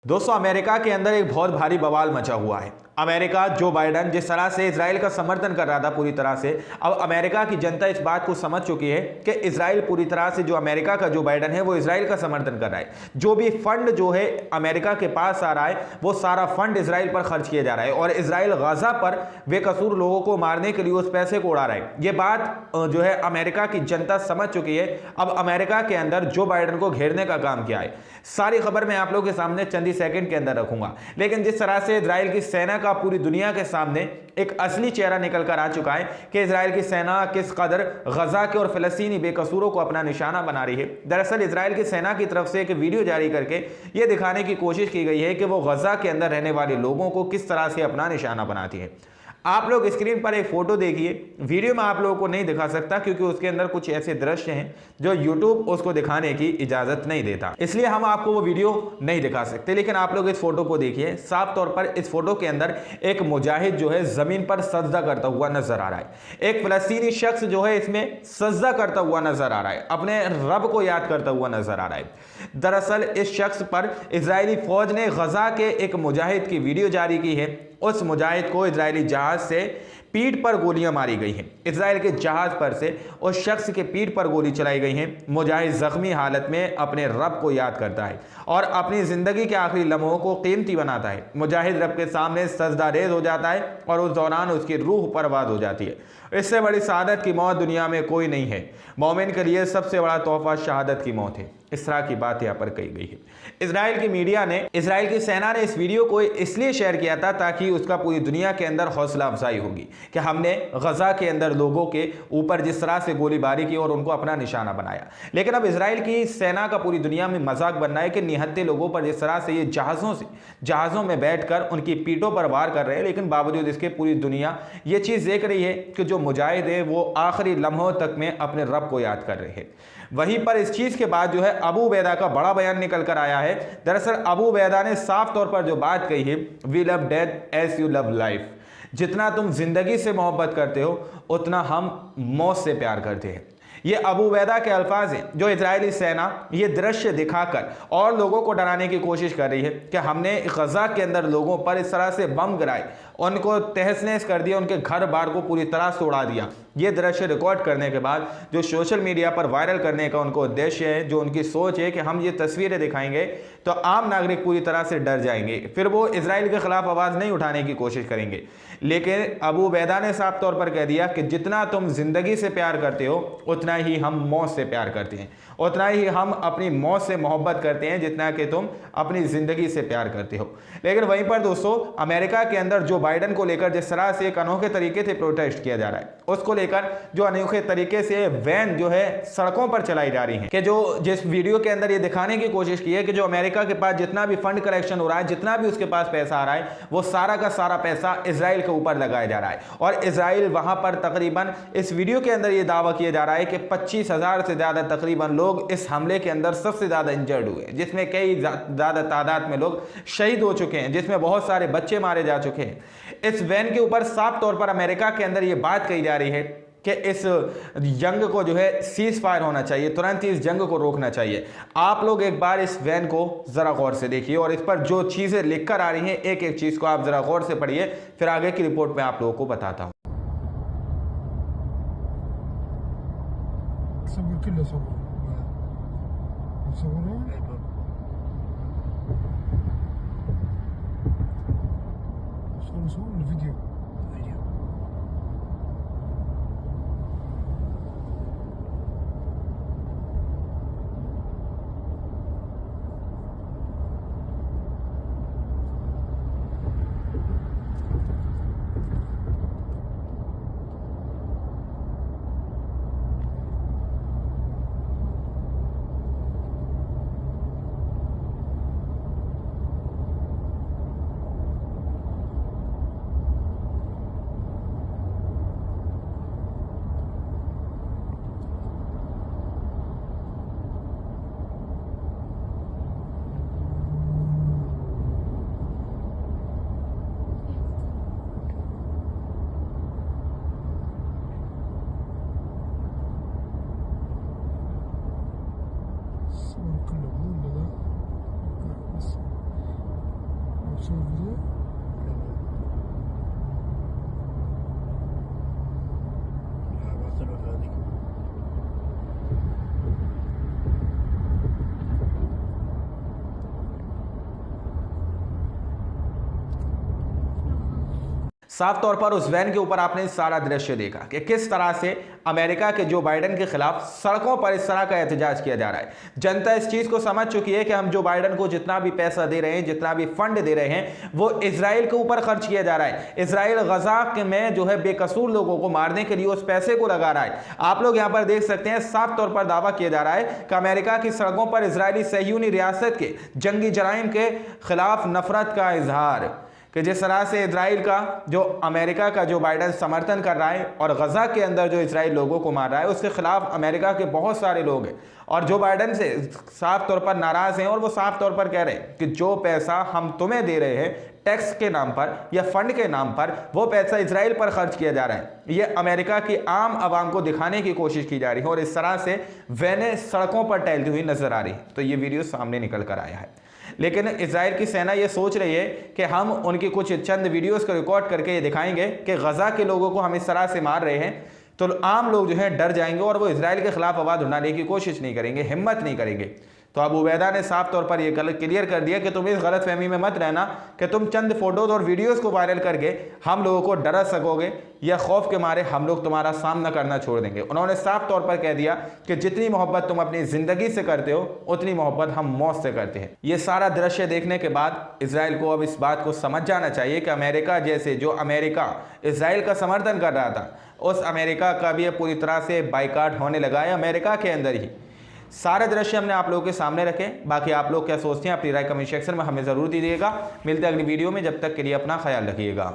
दोस्तों, अमेरिका के अंदर एक बहुत भारी बवाल मचा हुआ है। अमेरिका जो बाइडन जिस तरह से इजराइल का समर्थन कर रहा था पूरी तरह से, अब अमेरिका की जनता इस बात को समझ चुकी है कि इजराइल पूरी तरह से, जो अमेरिका का जो बाइडन है वो इजराइल का समर्थन कर रहा है। जो भी फंड जो है अमेरिका के पास आ रहा है वो सारा फंड इजराइल पर खर्च किया जा रहा है और इजराइल गाजा पर बेकसूर लोगों को मारने के लिए उस पैसे को उड़ा रहा है। ये बात जो है अमेरिका की जनता समझ चुकी है। अब अमेरिका के अंदर जो बाइडन को घेरने का काम किया है, सारी खबर मैं आप लोगों के सामने चंद ही सेकंड के अंदर रखूंगा। लेकिन जिस तरह से इजराइल की सेना का पूरी दुनिया के सामने एक असली चेहरा निकल कर आ चुका है कि इजराइल की सेना किस कदर गजा के और फिलिस्तीनी बेकसूरों को अपना निशाना बना रही है। दरअसल इजराइल की सेना की तरफ से एक वीडियो जारी करके यह दिखाने की कोशिश की गई है कि वो गजा के अंदर रहने वाले लोगों को किस तरह से अपना निशाना बनाती है। आप लोग स्क्रीन पर एक फोटो देखिए। वीडियो में आप लोगों को नहीं दिखा सकता क्योंकि उसके अंदर कुछ ऐसे दृश्य हैं जो यूट्यूब उसको दिखाने की इजाजत नहीं देता, इसलिए हम आपको वो वीडियो नहीं दिखा सकते। लेकिन आप लोग इस फोटो को देखिए। साफ तौर पर इस फोटो के अंदर एक मुजाहिद जो है जमीन पर सजदा करता हुआ नजर आ रहा है। एक फलस्तीनी शख्स जो है इसमें सजदा करता हुआ नजर आ रहा है, अपने रब को याद करता हुआ नजर आ रहा है। दरअसल इस शख्स पर इजरायली फौज ने गजा के एक मुजाहिद की वीडियो जारी की है। उस मुजाहिद को इजरायली जहाज से पीठ पर गोलियां मारी गई हैं। इजराइल के जहाज पर से उस शख्स के पीठ पर गोली चलाई गई हैं। मुजाहिद जख्मी हालत में अपने रब को याद करता है और अपनी जिंदगी के आखिरी लम्हों को कीमती बनाता है। मुजाहिद रब के सामने सजदा रेज हो जाता है और उस दौरान उसकी रूह परवाज हो जाती है। इससे बड़ी शहादत की मौत दुनिया में कोई नहीं है। मोमिन के लिए सबसे बड़ा तोहफा शहादत की मौत है। इस तरह की बात यहाँ पर कही गई है। इजराइल की मीडिया ने, इजराइल की सेना ने इस वीडियो को इसलिए शेयर किया था ताकि उसका पूरी दुनिया के अंदर हौसला अफजाई होगी कि हमने गजा के अंदर लोगों के ऊपर जिस तरह से गोलीबारी की और उनको अपना निशाना बनाया। लेकिन अब इजराइल की सेना का पूरी दुनिया में मजाक बनना है कि निहत्थे लोगों पर जिस तरह से ये जहाज़ों में बैठकर उनकी पीठों पर वार कर रहे हैं, लेकिन बावजूद इसके पूरी दुनिया ये चीज़ देख रही है कि जो मुजाहिद है वो आखिरी लम्हों तक में अपने रब को याद कर रहे हैं। वहीं पर इस चीज़ के बाद जो है अबू उबैदा का बड़ा बयान निकल कर आया है। दरअसल अबू उबैदा ने साफ तौर पर जो बात कही है, we love death as you love life. जितना तुम जिंदगी से मोहब्बत करते हो उतना हम मौत से प्यार करते हैं। ये अबू उबैदा के अल्फाज हैं जो इजरायली सेना ये दृश्य दिखाकर और लोगों को डराने की कोशिश कर रही है कि हमने गजा के अंदर लोगों पर इस तरह से बम गिराए, उनको तहस नहस कर दिया, उनके घर बार को पूरी तरह से उड़ा दिया। ये दृश्य रिकॉर्ड करने के बाद जो सोशल मीडिया पर वायरल करने का उनको उद्देश्य है, जो उनकी सोच है कि हम ये तस्वीरें दिखाएंगे तो आम नागरिक पूरी तरह से डर जाएंगे, फिर वो इजराइल के खिलाफ आवाज़ नहीं उठाने की कोशिश करेंगे। लेकिन अबू उबैदा ने साफ तौर पर कह दिया कि जितना तुम जिंदगी से प्यार करते हो उतना ही हम मौत से प्यार करते हैं, उतना ही हम अपनी मौत से मोहब्बत करते हैं जितना कि तुम अपनी जिंदगी से प्यार करते हो। लेकिन वहीं पर दोस्तों, अमेरिका के अंदर जो बाइडन को लेकर जिस तरह से एक अनोखे तरीके से प्रोटेस्ट किया जा रहा है, उसको लेकर जो अनोखे तरीके से वैन जो है सड़कों पर चलाई जा रही है कि जो जिस वीडियो के अंदर ये दिखाने की कोशिश की है कि जो अमेरिका के पास जितना भी फंड कलेक्शन हो रहा है, जितना भी उसके पास पैसा आ रहा है, वो सारा का सारा पैसा इजराइल के ऊपर लगाया जा रहा है। और इजराइल वहां पर तकरीबन इस वीडियो के अंदर ये दावा किया जा रहा है कि 25,000 से ज्यादा तकरीबन लोग इस हमले के अंदर सबसे ज्यादा इंजर्ड हुए, जिसमें कई ज्यादा तादाद में लोग शहीद हो चुके हैं, जिसमें बहुत सारे बच्चे मारे जा चुके हैं। इस वैन के ऊपर साफ तौर पर अमेरिका के अंदर ये बात कही जा रही है कि इस जंग को जो है सीज फायर होना चाहिए, तुरंत ही इस जंग को रोकना चाहिए। आप लोग एक बार इस वैन को जरा गौर से देखिए और इस पर जो चीजें लिखकर आ रही हैं, एक एक चीज को आप जरा गौर से पढ़िए, फिर आगे की रिपोर्ट में आप लोगों को बताता हूं। चलिए साफ तौर पर उस वैन के ऊपर आपने सारा दृश्य देखा कि किस तरह से अमेरिका के जो बाइडेन के खिलाफ सड़कों पर इस तरह का एहतजाज किया जा रहा है। जनता इस चीज को समझ चुकी है कि हम जो बाइडेन को जितना भी पैसा दे रहे हैं, जितना भी फंड दे रहे हैं, वो इजराइल के ऊपर खर्च किया जा रहा है। इजराइल गजा में जो है बेकसूर लोगों को मारने के लिए उस पैसे को लगा रहा है। आप लोग यहां पर देख सकते हैं, साफ तौर पर दावा किया जा रहा है कि अमेरिका की सड़कों पर इजरायली सहयूनी रियासत के जंगी जराइम के खिलाफ नफरत का इजहार, कि जिस तरह से इजराइल का जो अमेरिका का जो बाइडेन समर्थन कर रहा है और गजा के अंदर जो इजराइल लोगों को मार रहा है, उसके खिलाफ अमेरिका के बहुत सारे लोग हैं और जो बाइडेन से साफ तौर पर नाराज हैं और वो साफ तौर पर कह रहे हैं कि जो पैसा हम तुम्हें दे रहे हैं टैक्स के नाम पर या फंड के नाम पर, वो पैसा इजराइल पर खर्च किया जा रहा है। ये अमेरिका की आम आवाम को दिखाने की कोशिश की जा रही है और इस तरह से वैनें सड़कों पर टहलती हुई नजर आ रही है। तो ये वीडियो सामने निकल कर आया है, लेकिन इजराइल की सेना ये सोच रही है कि हम उनकी कुछ चंद वीडियोस को रिकॉर्ड करके ये दिखाएंगे कि गजा के लोगों को हम इस तरह से मार रहे हैं, तो आम लोग जो है डर जाएंगे और वो इजराइल के खिलाफ आवाज उठाने की कोशिश नहीं करेंगे, हिम्मत नहीं करेंगे। तो अब उबैदा ने साफ तौर पर यह क्लियर कर दिया कि तुम इस गलत फहमी में मत रहना कि तुम चंद फोटोज और वीडियोस को वायरल करके हम लोगों को डरा सकोगे या खौफ के मारे हम लोग तुम्हारा सामना करना छोड़ देंगे। उन्होंने साफ तौर पर कह दिया कि जितनी मोहब्बत तुम अपनी जिंदगी से करते हो उतनी मोहब्बत हम मौत से करते हैं। ये सारा दृश्य देखने के बाद इजराइल को अब इस बात को समझ जाना चाहिए कि अमेरिका जैसे जो अमेरिका इजराइल का समर्थन कर रहा था, उस अमेरिका का भी पूरी तरह से बाइकाट होने लगा है अमेरिका के अंदर ही। सारे दृश्य हमने आप लोगों के सामने रखे। बाकी आप लोग क्या सोचते हैं अपनी राय कमेंट सेक्शन में हमें ज़रूर दीजिएगा। मिलते हैं अगली वीडियो में, जब तक के लिए अपना ख्याल रखिएगा।